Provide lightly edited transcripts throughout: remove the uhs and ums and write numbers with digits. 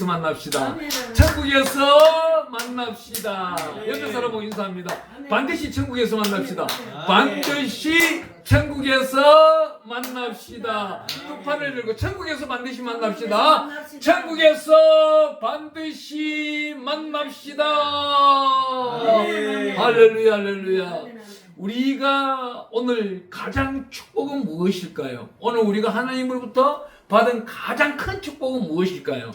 만납시다. 아멘. 천국에서 만납시다. 아멘. 옆에 사람 보고 인사합니다. 아멘. 반드시 천국에서 만납시다. 아멘. 반드시 천국에서 만납시다. 두 판을 들고 천국에서 반드시 만납시다. 천국에서 반드시 만납시다. 아멘. 할렐루야, 할렐루야. 우리가 오늘 가장 축복은 무엇일까요? 오늘 우리가 하나님으로부터 받은 가장 큰 축복은 무엇일까요?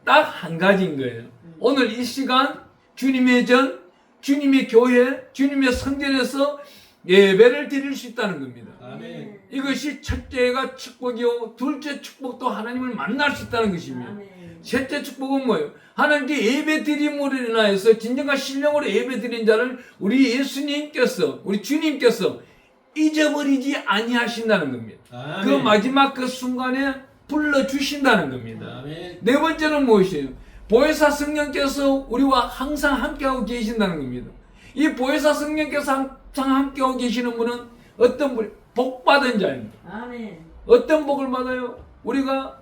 딱 한 가지인 거예요. 오늘 이 시간 주님의 전, 주님의 교회, 주님의 성전에서 예배를 드릴 수 있다는 겁니다. 아멘. 이것이 첫째가 축복이요, 둘째 축복도 하나님을 만날 수 있다는 것입니다. 아멘. 셋째 축복은 뭐예요? 하나님께 예배 드림으로 인하여서 진정한 신령으로 예배 드린 자를 우리 예수님께서, 우리 주님께서 잊어버리지 아니하신다는 겁니다. 아멘. 그 마지막 그 순간에 불러주신다는 겁니다. 아멘. 네 번째는 무엇이에요? 보혜사 성령께서 우리와 항상 함께하고 계신다는 겁니다. 이 보혜사 성령께서 항상 함께하고 계시는 분은 어떤 분? 복받은 자입니다. 아멘. 어떤 복을 받아요? 우리가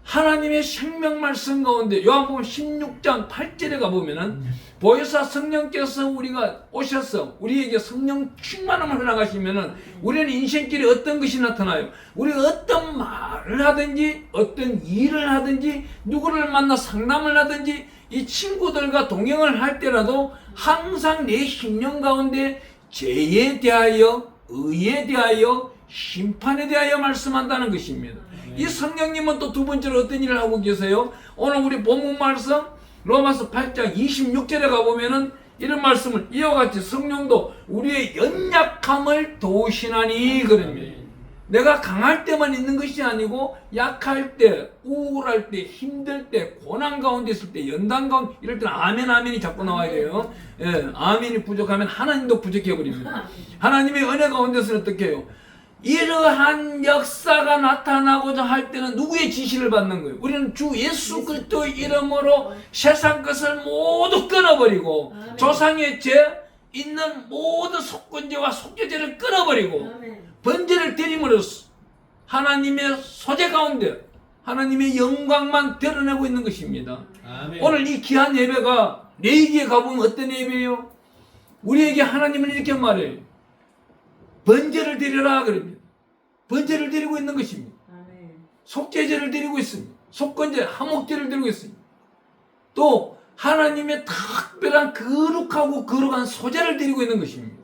하나님의 생명 말씀 가운데 요한복음 16장 8절에 가보면은 보혜사 성령께서 우리가 오셔서 우리에게 성령 충만함을 허락하시면은 우리는 인생길에 어떤 것이 나타나요? 우리가 어떤 말을 하든지 어떤 일을 하든지 누구를 만나 상담을 하든지 이 친구들과 동행을 할 때라도 항상 내 심령 가운데 죄에 대하여 의에 대하여 심판에 대하여 말씀한다는 것입니다. 이 성령님은 또 두 번째로 어떤 일을 하고 계세요? 오늘 우리 본문 말씀 로마서 8장 26절에 가보면은 이런 말씀을 이와 같이 성령도 우리의 연약함을 도우시나니 그럽니다. 내가 강할 때만 있는 것이 아니고 약할 때, 우울할 때, 힘들 때, 고난 가운데 있을 때, 연단 가운데 이럴 때는 아멘 아멘이 자꾸 나와야 돼요. 예, 아멘이 부족하면 하나님도 부족해 버립니다. 하나님의 은혜 가운데서는 어떻게 해요? 이러한 역사가 나타나고자 할 때는 누구의 지시를 받는 거예요? 우리는 주 예수 그리스도의 이름으로 세상 것을 모두 끊어버리고 아멘. 조상의 죄 있는 모든 속건죄와 속죄죄를 끊어버리고 아멘. 번제를 드림으로써 하나님의 소재 가운데 하나님의 영광만 드러내고 있는 것입니다. 아멘. 오늘 이 귀한 예배가 레이기에 가보면 어떤 예배예요? 우리에게 하나님은 이렇게 말해요. 번제를 드리라 그럽니다. 번제를 드리고 있는 것입니다. 아멘. 속죄제를 드리고 있습니다. 속건제, 화목제를 드리고 있습니다. 또 하나님의 특별한 거룩하고 거룩한 소제를 드리고 있는 것입니다.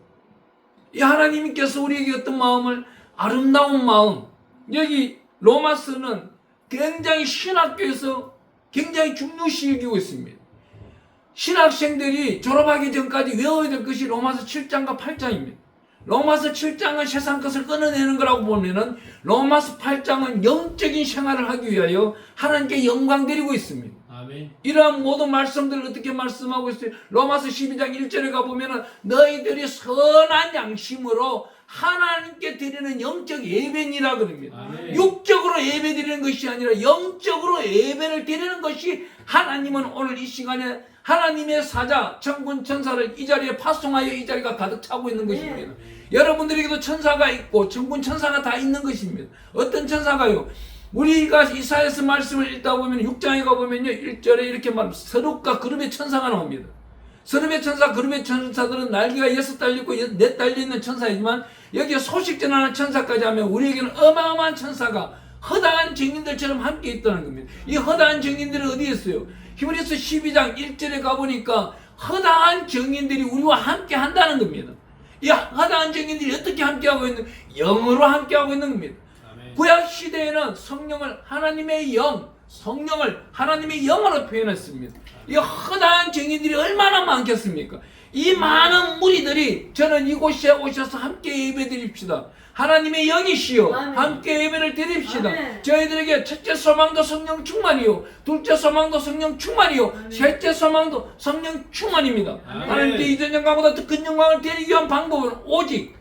이 하나님께서 우리에게 어떤 마음을, 아름다운 마음, 여기 로마서는 굉장히 신학교에서 굉장히 중요시 여기고 있습니다. 신학생들이 졸업하기 전까지 외워야 될 것이 로마서 7장과 8장입니다. 로마서 7장은 세상 것을 끊어내는 거라고 보면은 로마서 8장은 영적인 생활을 하기 위하여 하나님께 영광 드리고 있습니다. 아멘. 이러한 모든 말씀들을 어떻게 말씀하고 있어요? 로마서 12장 1절에 가보면은 너희들이 선한 양심으로 하나님께 드리는 영적 예배니라 그럽니다. 아멘. 육적으로 예배 드리는 것이 아니라 영적으로 예배를 드리는 것이 하나님은 오늘 이 시간에 하나님의 사자 천군 천사를 이 자리에 파송하여 이 자리가 가득 차고 있는 것입니다. 여러분들에게도 천사가 있고 천군 천사가 다 있는 것입니다. 어떤 천사가요? 우리가 이사야서 말씀을 읽다 보면 6장에 가보면요 1절에 이렇게 말합니다. 서룹과 그룹의 천사가 나옵니다. 서룹의 천사, 그룹의 천사들은 날개가 6달 있고 4달 있는 천사이지만 여기에 소식 전하는 천사까지 하면 우리에게는 어마어마한 천사가 허다한 증인들처럼 함께 있다는 겁니다. 이 허다한 증인들은 어디에 있어요? 히브리서 12장 1절에 가보니까 허다한 증인들이 우리와 함께 한다는 겁니다. 이 허다한 증인들이 어떻게 함께하고 있는? 영으로 함께하고 있는 겁니다. 아멘. 구약 시대에는 성령을 하나님의 영, 성령을 하나님의 영으로 표현했습니다. 이 허다한 증인들이 얼마나 많겠습니까? 이 많은 무리들이 저는 이곳에 오셔서 함께 예배드립시다. 하나님의 영이시여 아멘. 함께 예배를 드립시다. 아멘. 저희들에게 첫째 소망도 성령 충만이요, 둘째 소망도 성령 충만이요, 아멘. 셋째 소망도 성령 충만입니다. 아멘. 하나님께 이전 영광보다 더 큰 영광을 드리기 위한 방법은 오직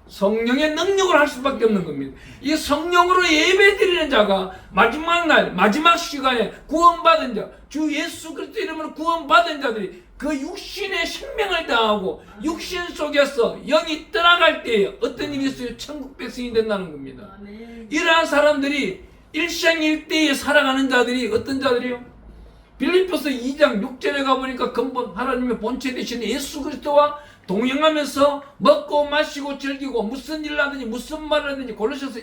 성령의 능력을 할 수밖에 없는 겁니다. 이 성령으로 예배드리는 자가 마지막 날, 마지막 시간에 구원받은 자, 주 예수 그리스도 이름으로 구원받은 자들이 그 육신의 생명을 다하고 육신 속에서 영이 떠나갈 때에 어떤 일이 있어요? 천국 백성이 된다는 겁니다. 아멘. 이러한 사람들이 일생일대에 살아가는 자들이 어떤 자들이요? 빌립보서 2장 6절에 가보니까 근본 하나님의 본체 되신 예수 그리스도와 동행하면서 먹고 마시고 즐기고 무슨 일 하든지 무슨 말을 하든지 골로새서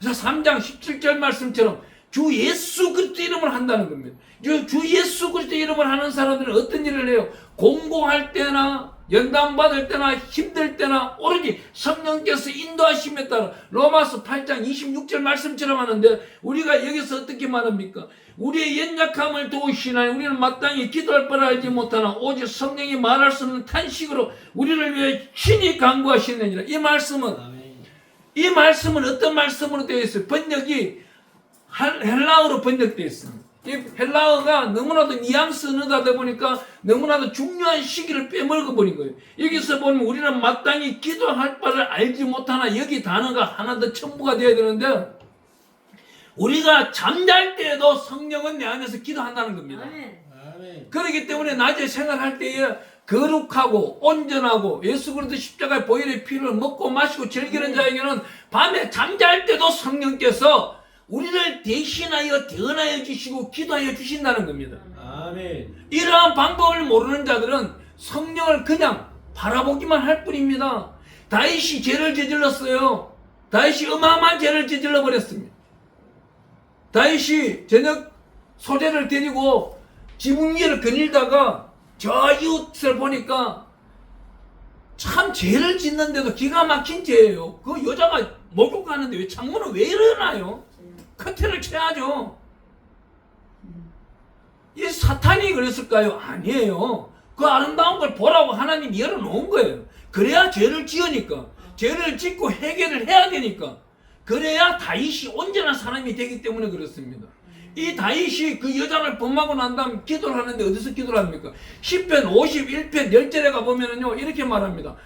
3장 17절 말씀처럼 주 예수 그리스도 이름을 한다는 겁니다. 주 예수 그리스도 이름을 하는 사람들은 어떤 일을 해요? 공고할 때나 연단 받을 때나 힘들 때나 오로지 성령께서 인도하심에 따라 로마서 8장 26절 말씀처럼 하는데 우리가 여기서 어떻게 말합니까? 우리의 연약함을 도우시나니 우리는 마땅히 기도할 바를 알지 못하나 오직 성령이 말할 수 없는 탄식으로 우리를 위해 친히 간구하시느니라. 이 말씀은 어떤 말씀으로 되어 있어요? 번역이 헬라어로 번역되어 있습니다. 이 헬라어가 너무나도 뉘앙스 언어다 보니까 너무나도 중요한 시기를 빼먹어 버린 거예요. 여기서 보면 우리는 마땅히 기도할 바를 알지 못하나 여기 단어가 하나 더 첨부가 되어야 되는데 우리가 잠잘 때에도 성령은 내 안에서 기도한다는 겁니다. 그렇기 때문에 낮에 생활할 때에 거룩하고 온전하고 예수 그리스도 십자가의 보혈의 피를 먹고 마시고 즐기는 자에게는 밤에 잠잘 때도 성령께서 우리를 대신하여 대언하여 주시고 기도하여 주신다는 겁니다. 아멘. 이러한 방법을 모르는 자들은 성령을 그냥 바라보기만 할 뿐입니다. 다윗이 죄를 저질렀어요. 다윗이 어마어마한 죄를 저질러 버렸습니다. 다윗이 저녁 소재를 데리고 지붕 위를 거닐다가 저 이웃을 보니까 참 죄를 짓는데도 기가 막힌 죄예요. 그 여자가 목욕하는데 왜 창문을 왜 일어나요? 커튼을 쳐야죠. 이 사탄이 그랬을까요? 아니에요. 그 아름다운 걸 보라고 하나님이 열어놓은 거예요. 그래야 죄를 지으니까. 죄를 짓고 해결을 해야 되니까. 그래야 다윗이 온전한 사람이 되기 때문에 그렇습니다. 이 다윗이 그 여자를 범하고 난 다음 기도를 하는데 어디서 기도를 합니까? 시편 51편 10절에 가보면요 이렇게 말합니다.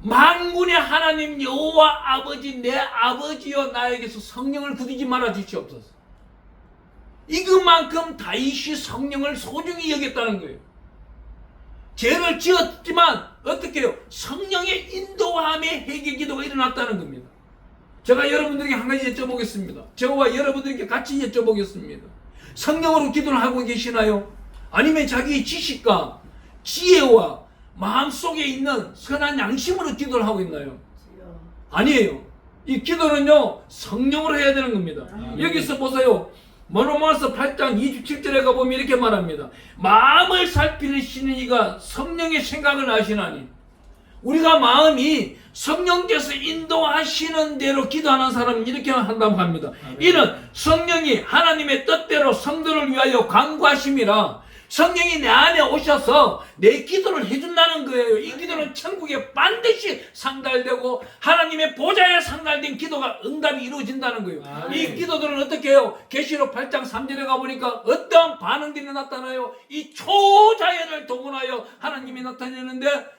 만군의 하나님 여호와 아버지 내 아버지여 나에게서 성령을 거두지 말아 주시옵소서. 이것만큼 다윗이 성령을 소중히 여겼다는 거예요. 죄를 지었지만 어떻게 해요? 성령의 인도함에 회개 기도가 일어났다는 겁니다. 제가 여러분들에게 한 가지 여쭤보겠습니다. 저와 여러분들에게 같이 여쭤보겠습니다. 성령으로 기도를 하고 계시나요? 아니면 자기의 지식과 지혜와 마음속에 있는 선한 양심으로 기도를 하고 있나요? 아니에요. 이 기도는요 성령으로 해야 되는 겁니다. 여기서 보세요. 로마서 8장 27절에 가보면 이렇게 말합니다. 마음을 살피시는 이가 성령의 생각을 아시나니. 우리가 마음이 성령께서 인도하시는 대로 기도하는 사람은 이렇게 한다고 합니다. 이는 성령이 하나님의 뜻대로 성도를 위하여 간구하심이라. 성령이 내 안에 오셔서 내 기도를 해준다는 거예요. 이 기도는 천국에 반드시 상달되고 하나님의 보좌에 상달된 기도가 응답이 이루어진다는 거예요. 이 기도들은 어떻게 해요? 계시록 8장 3절에 가보니까 어떤 반응들이 나타나요? 이 초자연을 동원하여 하나님이 나타내는데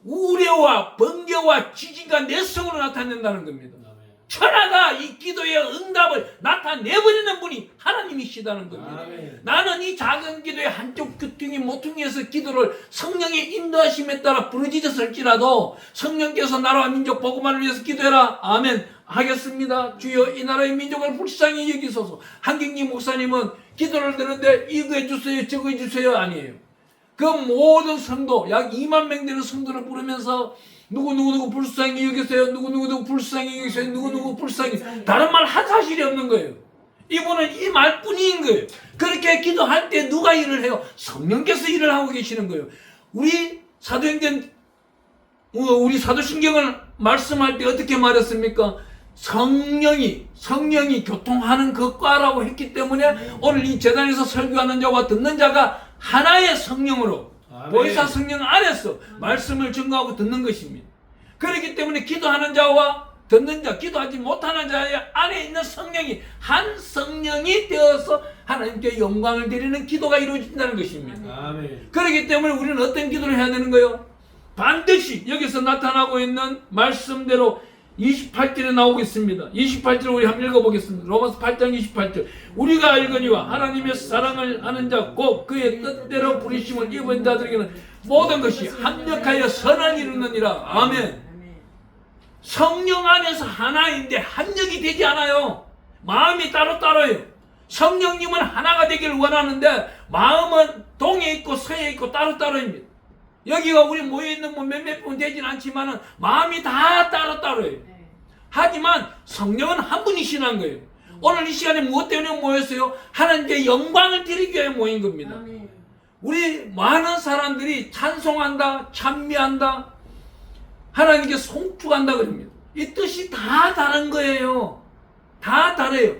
우레와 번개와 지진과 내성으로 나타낸다는 겁니다. 천하가 이 기도의 응답을 나타내버리는 분이 하나님이시다는 겁니다. 나는 이 작은 기도의 한쪽 귀퉁이 모퉁이에서 기도를 성령의 인도하심에 따라 부르짖었을지라도 성령께서 나라와 민족 복음만을 위해서 기도해라. 아멘. 하겠습니다. 주여 이 나라의 민족을 불쌍히 여기소서. 한경기 목사님은 기도를 드는데 이거 해주세요 저거 해주세요 아니에요. 그 모든 성도 약 2만 명 되는 성도를 부르면서 누구 불쌍히 여기세요. 누구 불쌍히 여기세요. 누구 불쌍히. 다른 말 한 사실이 없는 거예요. 이분은 이 말뿐인 거예요. 그렇게 기도할 때 누가 일을 해요? 성령께서 일을 하고 계시는 거예요. 우리 사도행전 우리 사도신경을 말씀할 때 어떻게 말했습니까? 성령이 교통하는 그 과라고 했기 때문에 오늘 이 재단에서 설교하는 자와 듣는 자가 하나의 성령으로 보혜사 성령 안에서 말씀을 증거하고 듣는 것입니다. 그렇기 때문에 기도하는 자와 듣는 자, 기도하지 못하는 자의 안에 있는 성령이 한 성령이 되어서 하나님께 영광을 드리는 기도가 이루어진다는 것입니다. 아멘. 그렇기 때문에 우리는 어떤 기도를 해야 되는 거예요? 반드시 여기서 나타나고 있는 말씀대로 28절에 나오겠습니다. 28절 우리 한번 읽어보겠습니다. 로마서 8장 28절. 우리가 알거니와 하나님의 사랑을 아는 자 곧 그의 뜻대로 부르심을 입은 자들에게는 모든 것이 합력하여 선을 이루느니라. 아멘. 성령 안에서 하나인데 합력이 되지 않아요. 마음이 따로따로예요. 성령님은 하나가 되기를 원하는데 마음은 동에 있고 서에 있고 따로따로입니다. 여기가 우리 모여있는 뭐 몇몇 분 되진 않지만 마음이 다 따로따로예요. 하지만 성령은 한 분이시라는 거예요. 오늘 이 시간에 무엇 때문에 모였어요? 하나님께 영광을 드리기 위해 모인 겁니다. 우리 많은 사람들이 찬송한다, 찬미한다, 하나님께 송축한다 그럽니다. 이 뜻이 다 다른 거예요. 다 다르요.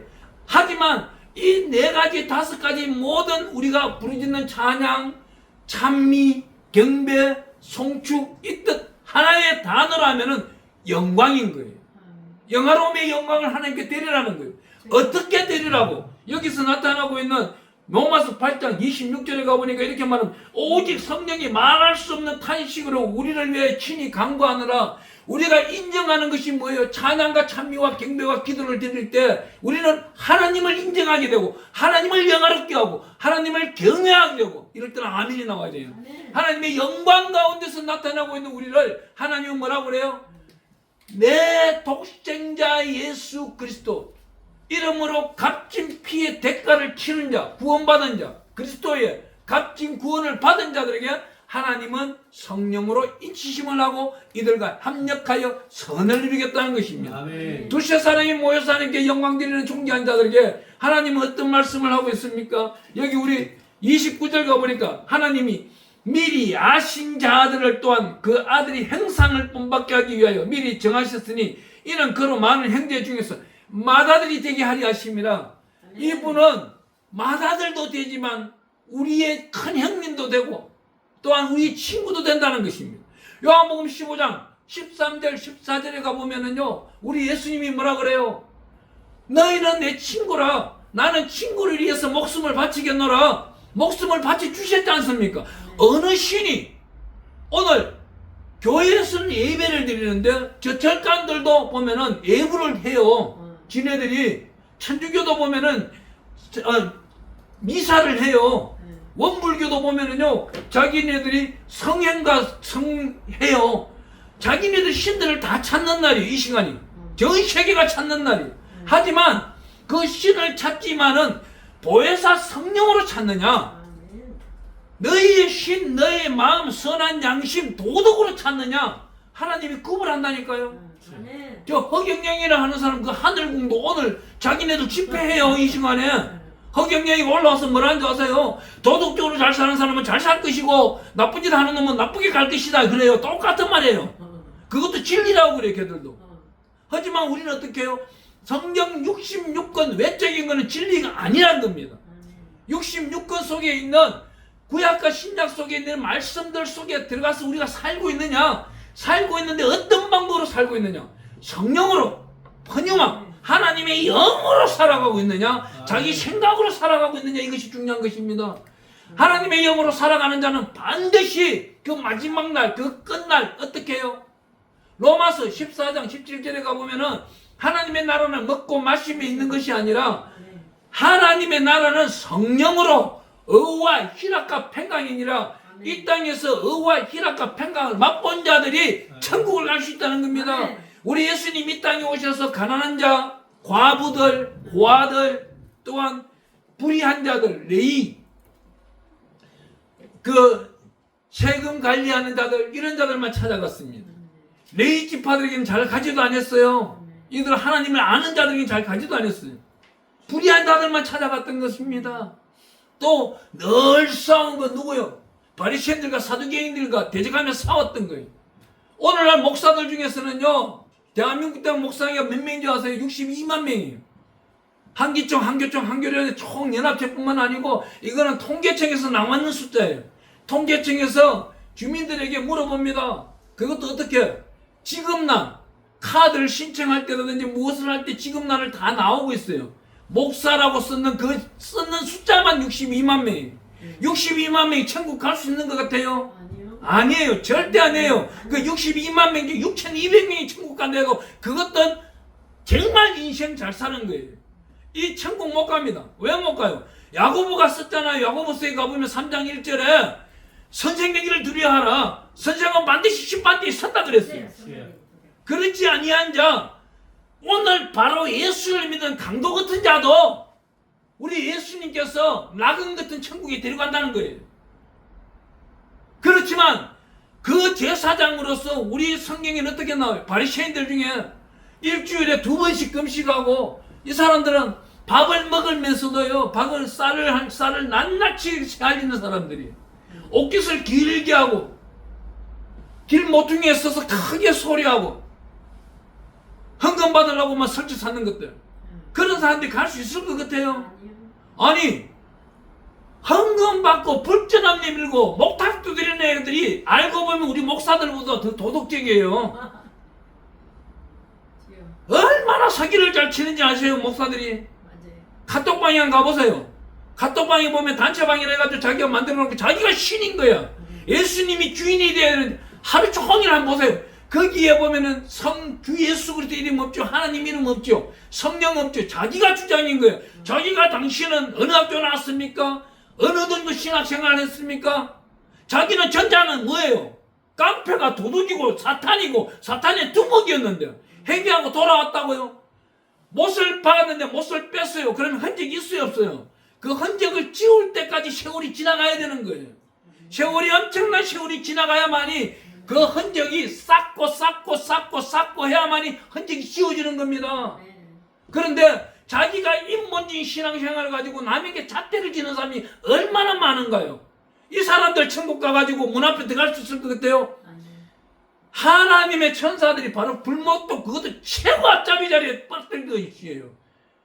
하지만 이 네 가지, 다섯 가지 모든 우리가 부르짖는 찬양, 찬미, 경배, 송축, 이 뜻 하나의 단어로 하면은 영광인 거예요. 영화로움의 영광을 하나님께 드리라는 거예요. 어떻게 드리라고? 여기서 나타나고 있는 로마서 8장 26절에 가보니까 이렇게 말하면 오직 성령이 말할 수 없는 탄식으로 우리를 위해 친히 간구하느라 우리가 인정하는 것이 뭐예요? 찬양과 찬미와 경배와 기도를 드릴 때 우리는 하나님을 인정하게 되고 하나님을 영화롭게 하고 하나님을 경외하게 되고 이럴 때는 아멘이 나와야 돼요. 하나님의 영광 가운데서 나타나고 있는 우리를 하나님은 뭐라고 그래요? 내 독생자 예수 그리스도 이름으로 값진 피의 대가를 치른 자, 구원받은 자, 그리스도의 값진 구원을 받은 자들에게 하나님은 성령으로 인치심을 하고 이들과 합력하여 선을 이루겠다는 것입니다. 아멘. 두세 사람이 모여서 하나님께 영광 드리는 존귀한 자들에게 하나님은 어떤 말씀을 하고 있습니까? 여기 우리 29절 가보니까 하나님이 미리 아신 자들을 또한 그 아들이 행상을 본받게 하기 위하여 미리 정하셨으니 이는 그로 많은 형제 중에서 맏아들이 되게 하리 하심이라. 이분은 맏아들도 되지만 우리의 큰 형님도 되고 또한 우리 친구도 된다는 것입니다. 요한복음 15장 13절 14절에 가보면은요 우리 예수님이 뭐라 그래요? 너희는 내 친구라. 나는 친구를 위해서 목숨을 바치겠노라. 목숨을 바치 주셨지 않습니까? 어느 신이 오늘 교회에서는 예배를 드리는데 저 절간들도 보면은 예불을 해요. 지네들이 천주교도 보면은 미사를 해요. 원불교도 보면은요 자기네들이 성행과 성해요. 자기네들 신들을 다 찾는 날이에요. 이 시간이 전 세계가 찾는 날이에요. 하지만 그 신을 찾지만은 보혜사 성령으로 찾느냐, 너희의 신, 너희의 마음, 선한 양심, 도덕으로 찾느냐, 하나님이 구분한다니까요. 저 허경영이라 하는 사람 그 하늘궁도 오늘 자기네들 집회해요. 이 시간에 허경영이 올라와서 뭐라는 줄 아세요? 도덕적으로 잘 사는 사람은 잘 살 것이고 나쁜 짓 하는 놈은 나쁘게 갈 것이다 그래요. 똑같은 말이에요. 그것도 진리라고 그래요. 걔들도. 하지만 우리는 어떻게 해요? 성경 66권 외적인 거는 진리가 아니라는 겁니다. 66권 속에 있는 구약과 신약 속에 있는 말씀들 속에 들어가서 우리가 살고 있느냐, 살고 있는데 어떤 방법으로 살고 있느냐, 성령으로 번영함 하나님의 영으로 살아가고 있느냐, 자기 생각으로 살아가고 있느냐, 이것이 중요한 것입니다. 하나님의 영으로 살아가는 자는 반드시 그 마지막 날, 그 끝날 어떻게 해요? 로마서 14장 17절에 가보면은 하나님의 나라는 먹고 마심에 있는 것이 아니라 하나님의 나라는 성령으로 의와 희락과 평강이니라. 이 땅에서 의와 희락과 평강을 맛본 자들이 천국을 갈 수 있다는 겁니다. 우리 예수님 이 땅에 오셔서 가난한 자, 과부들, 고아들, 또한 불의한 자들, 레위, 그 세금 관리하는 자들, 이런 자들만 찾아갔습니다. 레위 지파들에게는 잘 가지도 않았어요. 이들 하나님을 아는 자들에게는 잘 가지도 않았어요. 불의한 자들만 찾아갔던 것입니다. 또 늘 싸운 건 누구요? 바리새인들과 사두개인들과 대적하며 싸웠던 거예요. 오늘날 목사들 중에서는요, 대한민국 땅 목사가 몇 명인 줄 아세요? 62만 명이에요. 한기총, 한교총, 한교련의 총연합체뿐만 아니고 이거는 통계청에서 나왔는 숫자예요. 통계청에서 주민들에게 물어봅니다. 그것도 어떻게? 지급란, 카드를 신청할 때라든지 무엇을 할 때 지급란을 다 나오고 있어요. 목사라고 쓰는 그 쓰는 숫자만 62만 명이에요. 62만 명이 천국 갈 수 있는 것 같아요? 아니에요. 절대 아니에요. 그 62만 명 중 6,200명이 천국 간다고 그것도 정말 인생 잘 사는 거예요. 이 천국 못 갑니다. 왜 못 가요? 야고보가 썼잖아요. 야고보서에 가보면 3장 1절에 선생님을 두려워하라. 선생은 반드시 심판대에 선다 그랬어요. 그렇지 아니한 자, 오늘 바로 예수를 믿은 강도 같은 자도 우리 예수님께서 나금 같은 천국에 데려간다는 거예요. 그렇지만 그 제사장으로서 우리 성경에는 어떻게 나와요? 바리새인들 중에 일주일에 2번씩 금식하고 이 사람들은 밥을 먹으면서도요, 쌀을 낱낱이 헤아리는 사람들이 옷깃을 길게 하고 길 모퉁이에 서서 크게 소리하고 헌금 받으려고만 설치 찾는 것들, 그런 사람들이 갈 수 있을 것 같아요? 아니, 헌금 받고 불전함 내밀고 목탁 두드리는 애들이 알고 보면 우리 목사들보다 더 도덕적이에요. 얼마나 사기를 잘 치는지 아세요, 목사들이? 카톡방에 한 가보세요. 카톡방에 보면 단체방이라 해가지고 자기가 만들어 놓고 자기가 신인 거야. 예수님이 주인이 되어야 되는데 하루 종일 한번 보세요. 거기에 보면은 주 예수 그리스도 이름 없죠. 하나님 이름 없죠. 성령 없죠. 자기가 주장인 거예요. 자기가 당신은 어느 학교 나왔습니까? 어느 정도 신학생활을 했습니까? 자기는 전자는 뭐예요? 깡패가 도둑이고 사탄이고 사탄의 두목이었는데 회개하고 돌아왔다고요? 못을 박았는데 못을 뺐어요. 그러면 흔적이 있어요, 없어요? 그 흔적을 지울 때까지 세월이 지나가야 되는 거예요. 세월이, 엄청난 세월이 지나가야만이 그 흔적이 쌓고 해야만이 흔적이 지워지는 겁니다. 그런데 자기가 인본주의 신앙생활을 가지고 남에게 잣대를 지는 사람이 얼마나 많은가요? 이 사람들 천국 가가지고 문 앞에 들어갈 수 있을 것 같아요? 하나님의 천사들이 바로 불못도 그것도 최고 앞잡이 자리에 뻗들 것이에요.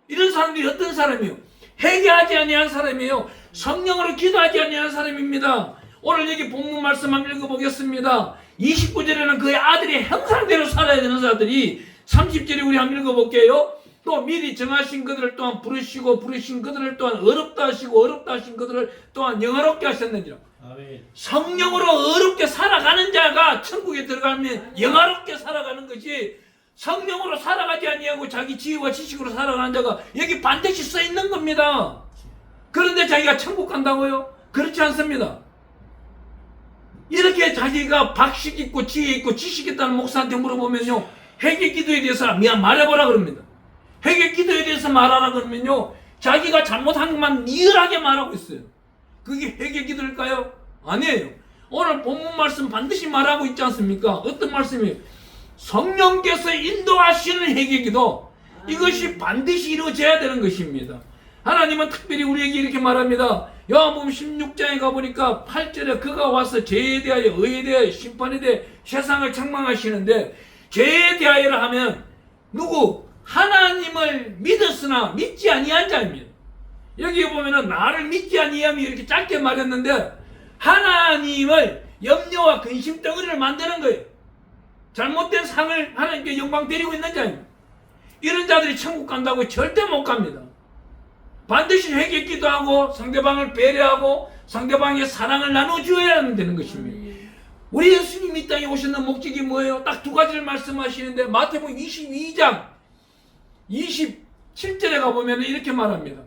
이런 사람들이 어떤 사람이에요? 회개하지 아니한 사람이에요. 성령으로 기도하지 아니한 사람입니다. 오늘 여기 본문 말씀 한번 읽어보겠습니다. 29절에는 그의 아들의 형상대로 살아야 되는 자들이, 30절에 우리 한번 읽어볼게요. 또 미리 정하신 그들을 또한 부르시고 부르신 그들을 또한 어렵다 하시고 어렵다 하신 그들을 또한 영화롭게 하셨느니라. 아멘. 성령으로 어렵게 살아가는 자가 천국에 들어가면 영화롭게 살아가는 것이, 성령으로 살아가지 아니하고 자기 지혜와 지식으로 살아가는 자가 여기 반드시 써 있는 겁니다. 그런데 자기가 천국 간다고요? 그렇지 않습니다. 이렇게 자기가 박식 있고 지혜 있고 지식 있다는 목사한테 물어보면요, 회개 기도에 대해서 말해보라 그럽니다. 회개 기도에 대해서 말하라 그러면요, 자기가 잘못한 것만 리얼하게 말하고 있어요. 그게 회개 기도일까요? 아니에요. 오늘 본문 말씀 반드시 말하고 있지 않습니까? 어떤 말씀이에요? 성령께서 인도하시는 회개 기도, 이것이 반드시 이루어져야 되는 것입니다. 하나님은 특별히 우리에게 이렇게 말합니다. 요한복음 16장에 가보니까 8절에 그가 와서 죄에 대하여 의에 대하여 심판에 대해 세상을 책망하시는데, 죄에 대하여라 하면 누구? 하나님을 믿었으나 믿지 아니한 자입니다. 여기에 보면은 나를 믿지 아니하며 이렇게 짧게 말했는데, 하나님을 염려와 근심 덩어리를 만드는 거예요. 잘못된 상을 하나님께 영광 드리고 있는 자입니다. 이런 자들이 천국 간다고 절대 못 갑니다. 반드시 회개 기도하고 상대방을 배려하고 상대방의 사랑을 나눠주어야 되는 것입니다. 우리 예수님이 이 땅에 오셨는 목적이 뭐예요? 딱 두 가지를 말씀하시는데, 마태복음 22장 27절에 가보면 이렇게 말합니다.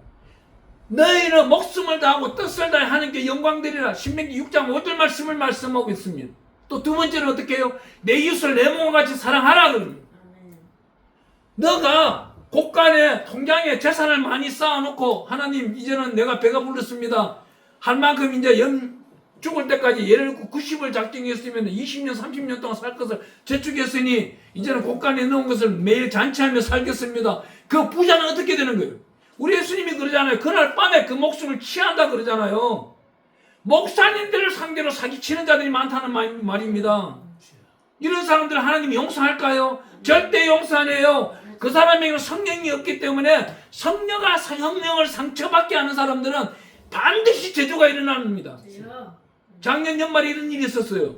너희는 목숨을 다하고 뜻을 다해 하나님께 영광 드리라. 신명기 6장 5절 말씀을 말씀하고 있습니다. 또 두 번째는 어떻게 해요? 내 이웃을 내 몸과 같이 사랑하라 그럽니다. 너가 곳간에 통장에 재산을 많이 쌓아놓고, 하나님 이제는 내가 배가 불렀습니다, 할 만큼 이제 죽을 때까지 예를 들고 90을 작정했으면 20년 30년 동안 살 것을 저축했으니 이제는 곳간에 넣은 것을 매일 잔치하며 살겠습니다. 그 부자는 어떻게 되는 거예요? 우리 예수님이 그러잖아요. 그날 밤에 그 목숨을 취한다 그러잖아요. 목사님들을 상대로 사기치는 자들이 많다는 말입니다. 이런 사람들을 하나님이 용서할까요? 절대 용서 안 해요. 그 사람에게는 성령이 없기 때문에 성령을 상처받게 하는 사람들은 반드시 저주가 일어납니다. 작년 연말에 이런 일이 있었어요.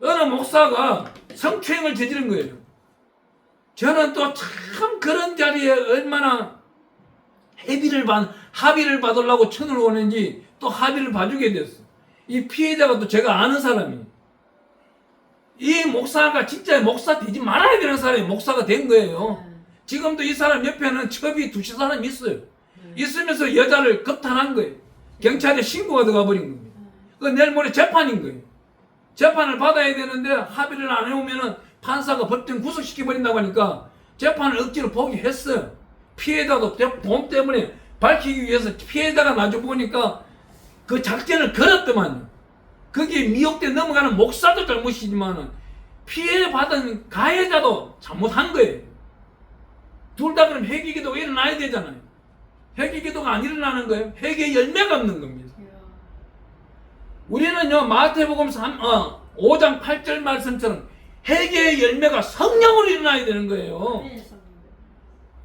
어느 목사가 성추행을 저지른 거예요. 저는 또 참 그런 자리에 얼마나 합의를 받으려고 천을 오는지 또 합의를 봐주게 됐어요. 이 피해자가 또 제가 아는 사람이에요. 이 목사가 진짜 목사 되지 말아야 되는 사람이 목사가 된 거예요. 지금도 이 사람 옆에는 첩이 두시 사람이 있어요. 있으면서 여자를 겁탈한 거예요. 경찰에 신고가 들어가 버린 겁니다. 그 내일 모레 재판인 거예요. 재판을 받아야 되는데 합의를 안 해오면은 판사가 법정 구속시켜버린다고 하니까 재판을 억지로 포기했어요. 피해자도 돈 때문에 밝히기 위해서 피해자가 나중에 보니까 그 작전을 걸었더만요. 거기에 미혹돼 넘어가는 목사도 잘못이지만 피해받은 가해자도 잘못한 거예요. 둘 다 그럼 회개기도가 일어나야 되잖아요. 회개기도가 안 일어나는 거예요. 회개 열매가 없는 겁니다. 우리는요 마태복음 5장 8절 말씀처럼 회개의 열매가 성령으로 일어나야 되는 거예요.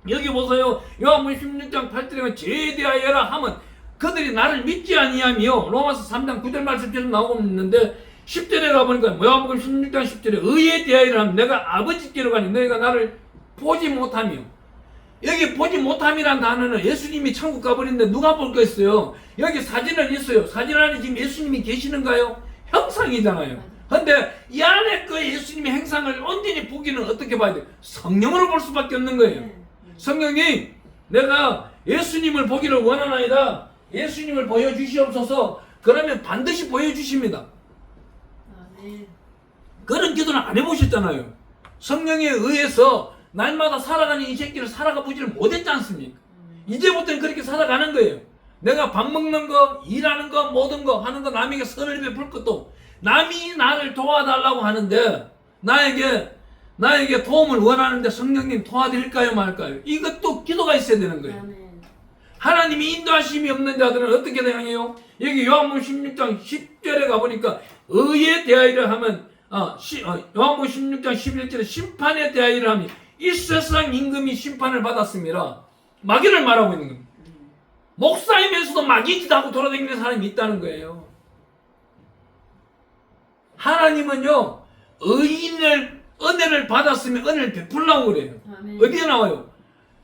여기 보세요. 요한복음 16장 8절에 죄에 대하여라 하면 그들이 나를 믿지 아니하며 로마서 3장 9절 말씀처럼 나오고 있는데 10절에 가보니까 요한복음 16장 10절에 의에 대하여라 하면 내가 아버지께로 가니 너희가 나를 보지 못하며 여기 보지 못함이란 단어는 예수님이 천국 가버리는데 누가 볼 거 있어요? 여기 사진은 있어요. 사진 안에 지금 예수님이 계시는가요? 형상이잖아요. 근데 이 안에 그 예수님의 행상을 온전히 보기는 어떻게 봐야 돼요? 성령으로 볼 수밖에 없는 거예요. 성령이 내가 예수님을 보기를 원하나이다. 예수님을 보여주시옵소서. 그러면 반드시 보여주십니다. 그런 기도는 안 해보셨잖아요. 성령에 의해서 날마다 살아가는 이 새끼를 살아가 보지를 못했지 않습니까? 이제부터는 그렇게 살아가는 거예요. 내가 밥 먹는 거, 일하는 거, 모든 거 하는 거 남에게 선을 베풀 것도 남이 나를 도와달라고 하는데 나에게 도움을 원하는데 성령님 도와드릴까요 말까요? 이것도 기도가 있어야 되는 거예요. 하나님이 인도하심이 없는 자들은 어떻게 대응해요? 여기 요한복음 16장 10절에 가보니까 의에 대하여라 하면 요한복음 16장 11절에 심판에 대하여라 하면 이 세상 임금이 심판을 받았습니다. 마귀를 말하고 있는 겁니다. 목사이면서도 마귀짓 하고 돌아다니는 사람이 있다는 거예요. 하나님은요 은혜를 받았으면 은혜를 베풀라고 그래요. 아멘. 어디에 나와요?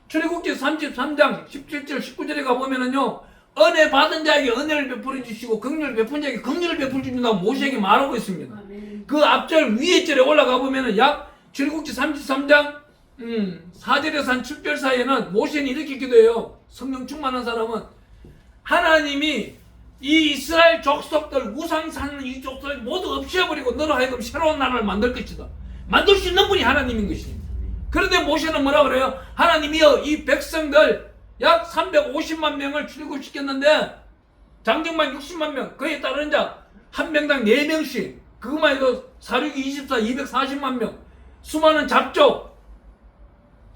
출애굽기 33장 17절 19절에 가보면은요 은혜 받은 자에게 은혜를 베풀어 주시고 긍휼을 베푼 자에게 긍휼을 베풀어 주신다고 모세에게 말하고 있습니다. 아멘. 그 앞절 위에 절에 올라가 보면은 약 출애굽기 33장 4절에서 한 7절 사이에는 모세는 이렇게 기도해요. 성령 충만한 사람은 하나님이 이 이스라엘 족속들 우상 사는 이 족속을 모두 없애버리고 너로 하여금 새로운 나라를 만들 것이다. 만들 수 있는 분이 하나님인 것입니다. 그런데 모세는 뭐라 그래요? 하나님이여 이 백성들 약 350만 명을 출애굽시켰는데 장정만 60만 명 그에 따른 자 한 명당 4명씩 그것만 해도 사륙이 24 240만 명 수많은 잡족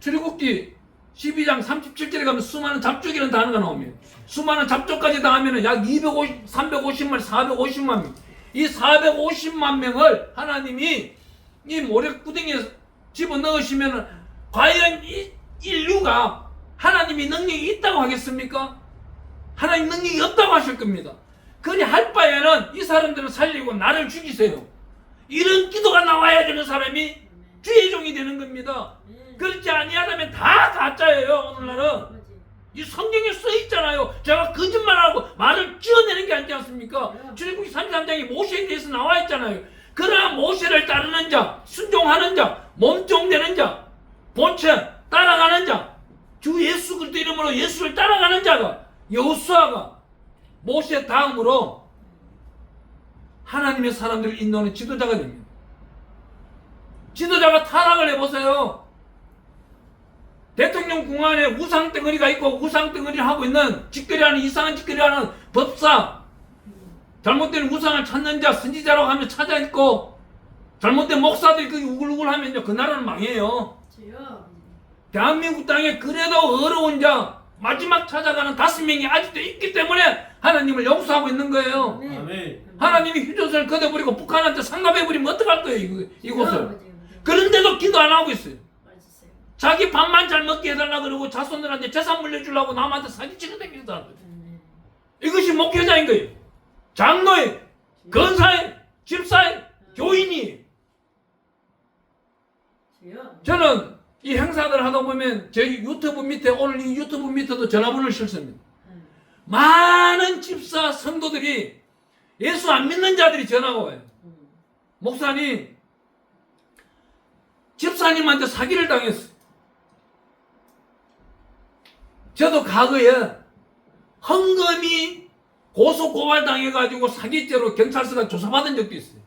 출애굽기 12장 37절에 가면 수많은 잡족이라는 단어가 나옵니다. 수많은 잡족까지 다 하면 약 350만 450만 명 이 450만 명을 하나님이 이 모래구덩이에 집어넣으시면 과연 이 인류가 하나님이 능력이 있다고 하겠습니까? 하나님 능력이 없다고 하실 겁니다. 그리 할 바에는 이 사람들을 살리고 나를 죽이세요. 이런 기도가 나와야 되는 사람이 주의 종이 되는 겁니다. 그렇지 아니하다면 다 가짜예요. 오늘날은 이 성경에 써 있잖아요. 제가 거짓말하고 말을 지어내는 게 아니지 않습니까? 출애굽기 33장에 모세에 대해서 나와 있잖아요. 그러나 모세를 따르는 자, 순종하는 자, 몸종되는 자, 본체 따라가는 자, 주 예수 그리스도 이름으로 예수를 따라가는 자가 여호수아가 모세 다음으로 하나님의 사람들을 인도하는 지도자가 됩니다. 지도자가 타락을 해보세요. 대통령 궁안에 우상 덩어리가 있고 우상 덩어리를 하고 있는 짓거리하는 이상한 짓거리하는 법사, 잘못된 우상을 찾는 자 선지자라고 하면 찾아 있고 잘못된 목사들이 그게 우글우글 하면요 그 나라는 망해요. 대한민국 땅에 그래도 어려운 자 마지막 찾아가는 5명이 아직도 있기 때문에 하나님을 용서하고 있는 거예요. 아멘. 하나님이 휴전선을 걷어버리고 북한한테 상납해버리면 어떡할 거예요 이곳을. 그런데도 기도 안 하고 있어요. 자기 밥만 잘 먹게 해달라 그러고 자손들한테 재산 물려주려고 남한테 사기치는 댕기는 사람들. 이것이 목회자인 거예요. 장로에, 건사에, 집사에, 교인이. 저는 이 행사들 하다 보면 저희 유튜브 밑에 오늘 이 유튜브 밑에도 전화번호를 실습니다. 많은 집사 성도들이 예수 안 믿는 자들이 전화가 와요. 목사님, 집사님한테 사기를 당했어요. 저도 과거에 헌금이 고소 고발 당해가지고 사기죄로 경찰서가 조사받은 적도 있어요.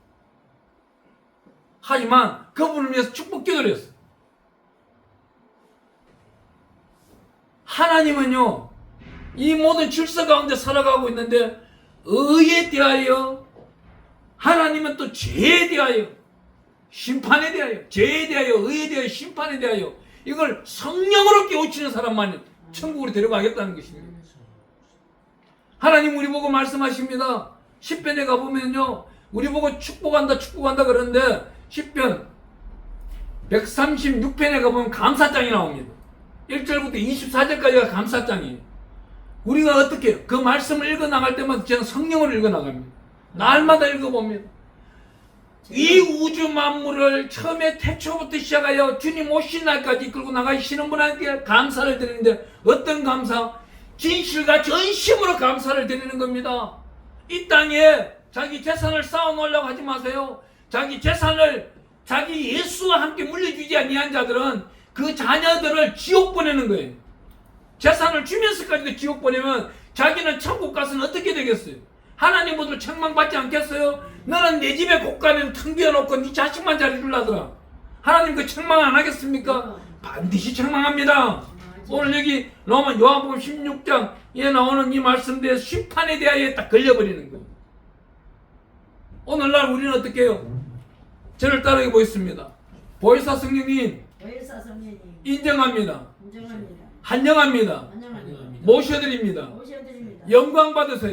하지만 그분을 위해서 축복 기도를 했어요. 하나님은요, 이 모든 질서 가운데 살아가고 있는데, 의에 대하여, 하나님은 또 죄에 대하여, 심판에 대하여, 죄에 대하여, 의에 대하여, 심판에 대하여, 이걸 성령으로 깨우치는 사람만 천국으로 데려가겠다는 것입니다. 하나님 우리 보고 말씀하십니다. 10편에 가보면요, 우리 보고 축복한다, 축복한다 그러는데, 10편 136편에 가보면 감사장이 나옵니다. 1절부터 24절까지가 감사장이에요. 우리가 어떻게 그 말씀을 읽어나갈 때마다 저는 성령을 읽어나갑니다. 날마다 읽어봅니다. 이 우주 만물을 처음에 태초부터 시작하여 주님 오신 날까지 이끌고 나가시는 분한테 감사를 드리는데, 어떤 감사? 진실과 전심으로 감사를 드리는 겁니다. 이 땅에 자기 재산을 쌓아놓으려고 하지 마세요. 자기 재산을 자기 예수와 함께 물려주지 아니한 자들은 그 자녀들을 지옥 보내는 거예요. 재산을 주면서까지도 지옥 보내면 자기는 천국 가서는 어떻게 되겠어요? 하나님 모두 책망받지 않겠어요? 너는 내 집에 곳간에는 텅 비워놓고 네 자식만 자리 줄라더라. 하나님 그 책망 안 하겠습니까? 반드시 책망합니다. 오늘 여기 요한복음 16장에 나오는 이 말씀대로 심판에 대하여 딱 걸려버리는 거예요. 오늘날 우리는 어떻게 해요? 저를 따르게 보겠습니다. 보혜사 성령님 인정합니다. 인정합니다. 환영합니다. 환영합니다. 모셔드립니다. 모셔드립니다. 영광 받으세요.